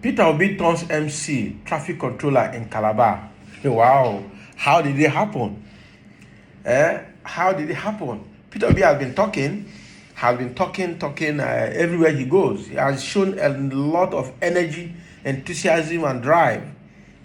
Peter Obi turns MC, traffic controller in Calabar. Wow, how did it happen? How did it happen? Peter Obi has been talking everywhere he goes. He has shown a lot of energy, enthusiasm, and drive.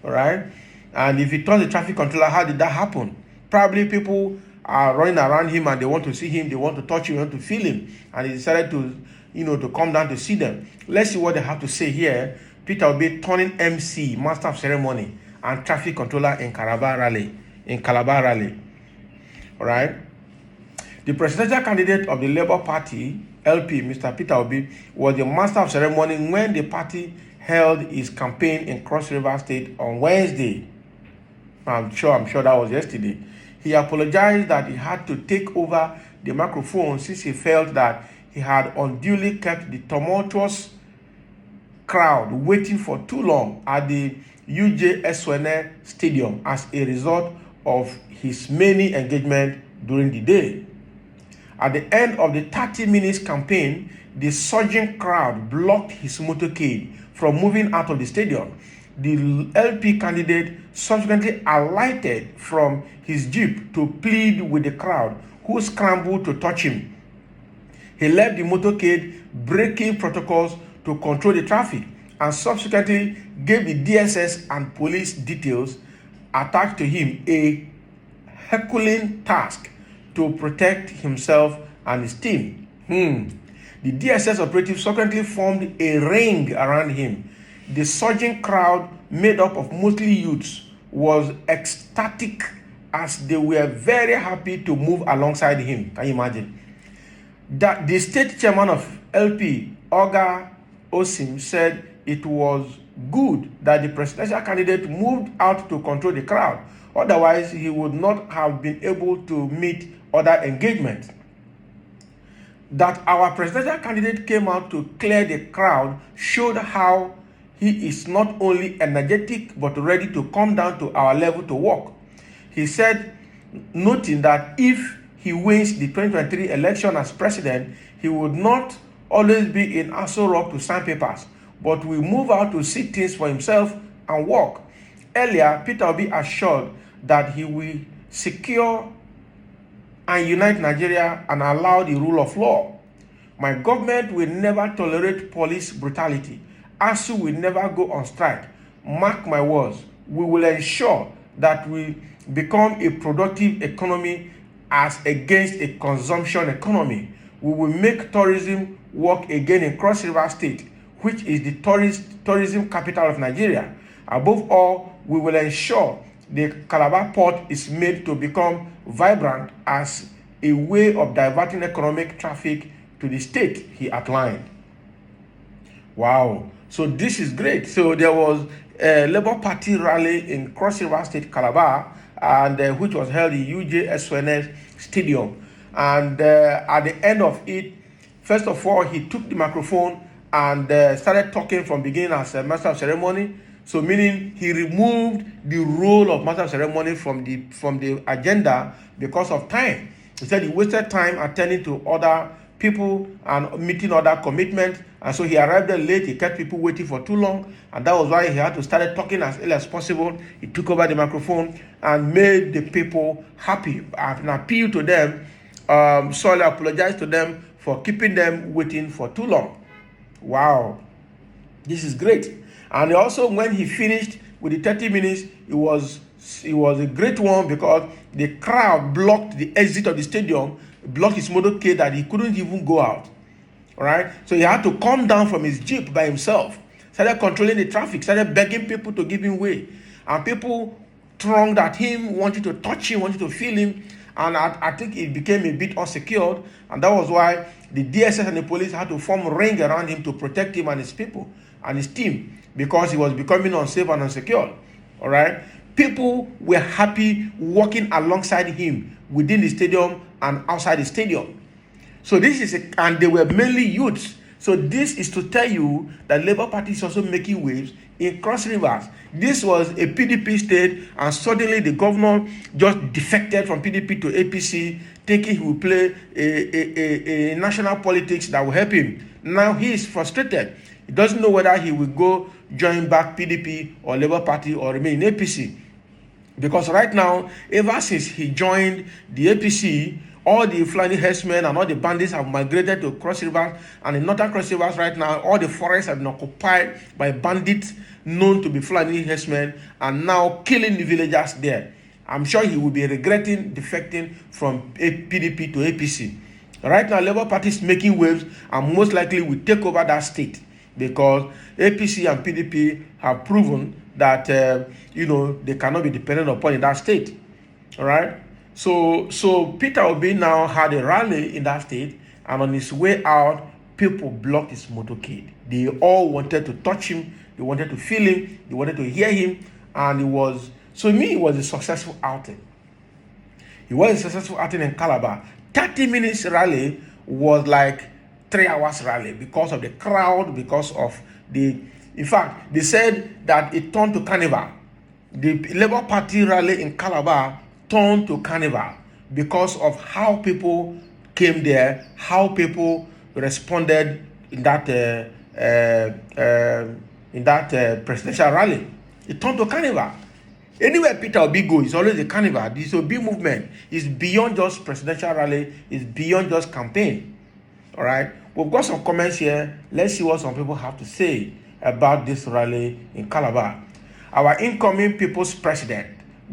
All right. And if he turns the traffic controller, how did that happen? Probably people are running around him and they want to see him, they want to touch him, they want to feel him, and he decided to, to come down to see them. Let's see what they have to say here. Peter Obi turning MC, master of ceremony, and traffic controller in Calabar rally. All right. The presidential candidate of the Labour Party, LP, Mr. Peter Obi, was the master of ceremony when the party held its campaign in Cross River State on Wednesday. I'm sure that was yesterday. He apologized that he had to take over the microphone since he felt that he had unduly kept the tumultuous crowd waiting for too long at the UJ Stadium as a result of his many engagements during the day. At the end of the 30 minutes campaign, the surging crowd blocked his motorcade from moving out of the stadium. The LP candidate subsequently alighted from his jeep to plead with the crowd, who scrambled to touch him. He left the motorcade, breaking protocols to control the traffic, and subsequently gave the DSS and police details attached to him a Herculean task to protect himself and his team. The DSS operatives subsequently formed a ring around him. The surging crowd, made up of mostly youths, was ecstatic as they were very happy to move alongside him. Can you imagine? That the state chairman of LP, Oga Osim, said it was good that the presidential candidate moved out to control the crowd. Otherwise, he would not have been able to meet other engagements. That our presidential candidate came out to clear the crowd showed how he is not only energetic but ready to come down to our level to work. He said, noting that if he wins the 2023 election as president, he would not always be in Aso Rock to sign papers, but will move out to see things for himself and work. Earlier, Peter Obi assured that he will secure and unite Nigeria and allow the rule of law. My government will never tolerate police brutality. ASU will never go on strike. Mark my words, we will ensure that we become a productive economy as against a consumption economy. We will make tourism work again in Cross River State, which is the tourism capital of Nigeria. Above all, we will ensure the Calabar port is made to become vibrant as a way of diverting economic traffic to the state, he outlined. Wow. So this is great. So there was a Labour Party rally in Cross River State, Calabar, and which was held in UJ Stadium. And at the end of it, first of all, he took the microphone and started talking from beginning as a master of ceremony. So meaning he removed the role of master of ceremony from the agenda because of time. He said he wasted time attending to other people and meeting other commitments, and so he arrived there late. He kept people waiting for too long, and that was why he had to start talking as early as possible. He took over the microphone and made the people happy and appealed to them. Sorry, apologized to them for keeping them waiting for too long. Wow, this is great. And also, when he finished with the 30 minutes, it was a great one because the crowd blocked the exit of the stadium, blocked his motorcade that he couldn't even go out. All right, so he had to come down from his jeep by himself, started controlling the traffic, started begging people to give him way, and people thronged at him, wanted to touch him, wanted to feel him, and I think it became a bit unsecured, and that was why the DSS and the police had to form a ring around him to protect him and his people and his team, because he was becoming unsafe and unsecure. All right, people were happy walking alongside him within the stadium and outside the stadium. So this is and they were mainly youths. So this is to tell you that Labour Party is also making waves in Cross Rivers. This was a PDP state, and suddenly the governor just defected from PDP to APC, thinking he will play a national politics that will help him. Now he is frustrated. He doesn't know whether he will go join back PDP or Labour Party or remain in APC. Because right now, ever since he joined the APC, all the Fulani herdsmen and all the bandits have migrated to Cross Rivers, and in northern Cross Rivers right now, all the forests have been occupied by bandits known to be Fulani herdsmen, and now killing the villagers there. I'm sure he will be regretting defecting from PDP to APC. Right now, Labour Party is making waves and most likely will take over that state, because APC and PDP have proven that they cannot be dependent upon in that state. All right. So Peter Obi now had a rally in that state, and on his way out, people blocked his motorcade. They all wanted to touch him, they wanted to feel him, they wanted to hear him, and it was a successful outing. It was a successful outing in Calabar. 30 minutes rally was like 3 hours rally because of the crowd, because of in fact, they said that it turned to Carnival. The Labour Party rally in Calabar turned to Carnival because of how people came there, how people responded in that presidential rally. It turned to Carnival. Anywhere Peter Obi goes, it's always a carnival. This Obi movement is beyond just presidential rally, it's beyond just campaign. All right, we've got some comments here. Let's see what some people have to say about this rally in Calabar. Our incoming people's president,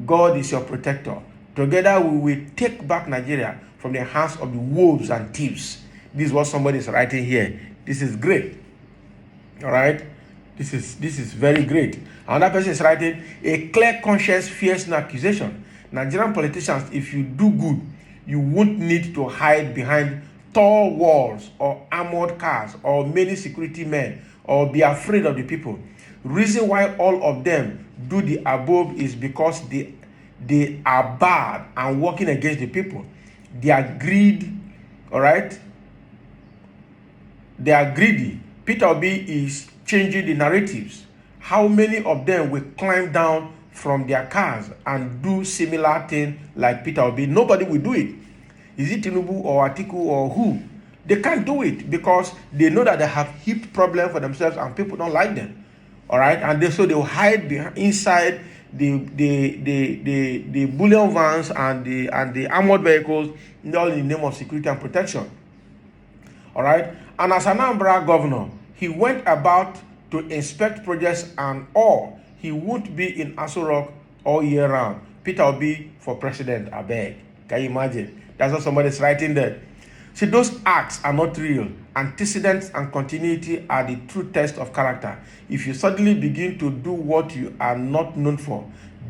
God is your protector. Together we will take back Nigeria from the hands of the wolves and thieves. This is what somebody is writing here. This is great. All right. This is very great. Another person is writing, a clear conscience fears no accusation. Nigerian politicians, if you do good, you won't need to hide behind tall walls or armored cars or many security men or be afraid of the people. Reason why all of them do the above is because they are bad and working against the people. They are greed, all right? They are greedy. Peter Obi is changing the narratives. How many of them will climb down from their cars and do similar thing like Peter Obi? Nobody will do it. Is it Tinubu or Atiku or who? They can't do it because they know that they have heaped problem for themselves and people don't like them. All right, and so they will hide inside the bullion vans and the armored vehicles, all in the name of security and protection. All right, and as an Anambra governor, he went about to inspect projects and all. He won't be in Aso Rock all year round. Peter Obi for president, I beg. Can you imagine? That's what somebody's writing there. See, those acts are not real. Antecedents and continuity are the true test of character. If you suddenly begin to do what you are not known for,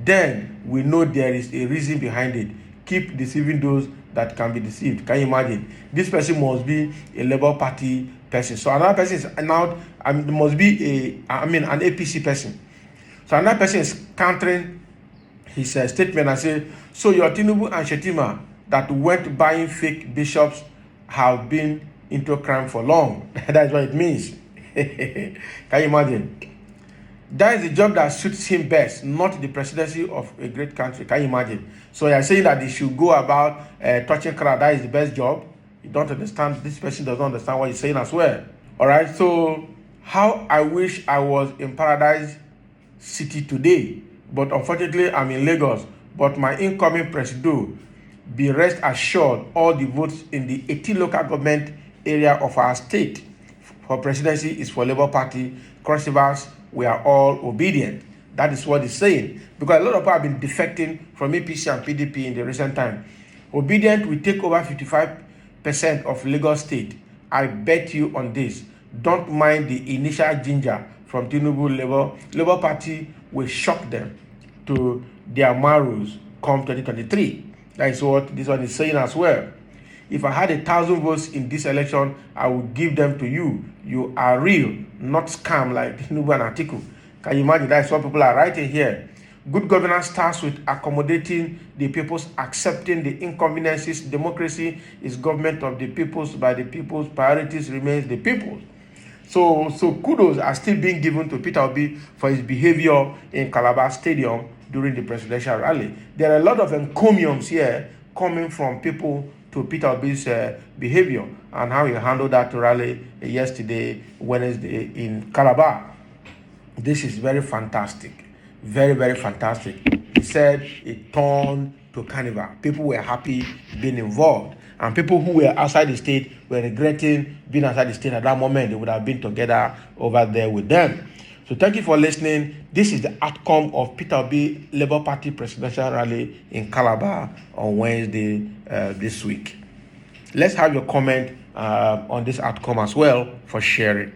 then we know there is a reason behind it. Keep deceiving those that can be deceived. Can you imagine? This person must be a Labour Party person. So another person is now, must be an APC person. So another person is countering his statement and say, so your Tinubu and Shetima that went buying fake bishops have been into crime for long. That's what it means. Can you imagine? That is the job that suits him best, not the presidency of a great country. Can you imagine? So you're saying that they should go about touching crowd. That is the best job. You don't understand. This person doesn't understand what he's saying as well. All right. So how I wish I was in Paradise City today, but unfortunately I'm in Lagos. But my incoming presido, be rest assured, all the votes in the 18 local government area of our state for presidency is for Labour Party. Cross Rivers, we are all obedient. That is what he's saying. Because a lot of people have been defecting from APC and PDP in the recent time. Obedient will take over 55% of Lagos State. I bet you on this. Don't mind the initial ginger from Tinubu Labour Party will shock them to their marrows come 2023. That is what this one is saying as well. If I had 1,000 votes in this election, I would give them to you. You are real, not scam like Tinubu and Atiku. Can you imagine? That's what people are writing here. Good governance starts with accommodating the people's, accepting the inconveniences. Democracy is government of the peoples, by the people's. Priorities remains the people's. So kudos are still being given to Peter Obi for his behavior in Calabar Stadium during the presidential rally. There are a lot of encomiums here coming from people to to Peter Obi's behavior and how he handled that rally yesterday, Wednesday, in Calabar. This is very fantastic. Very, very fantastic. He said it turned to Carnival. People were happy being involved. And people who were outside the state were regretting being outside the state at that moment. They would have been together over there with them. So thank you for listening. This is the outcome of Peter Obi Labour Party presidential rally in Calabar on Wednesday this week. Let's have your comment on this outcome as well for sharing.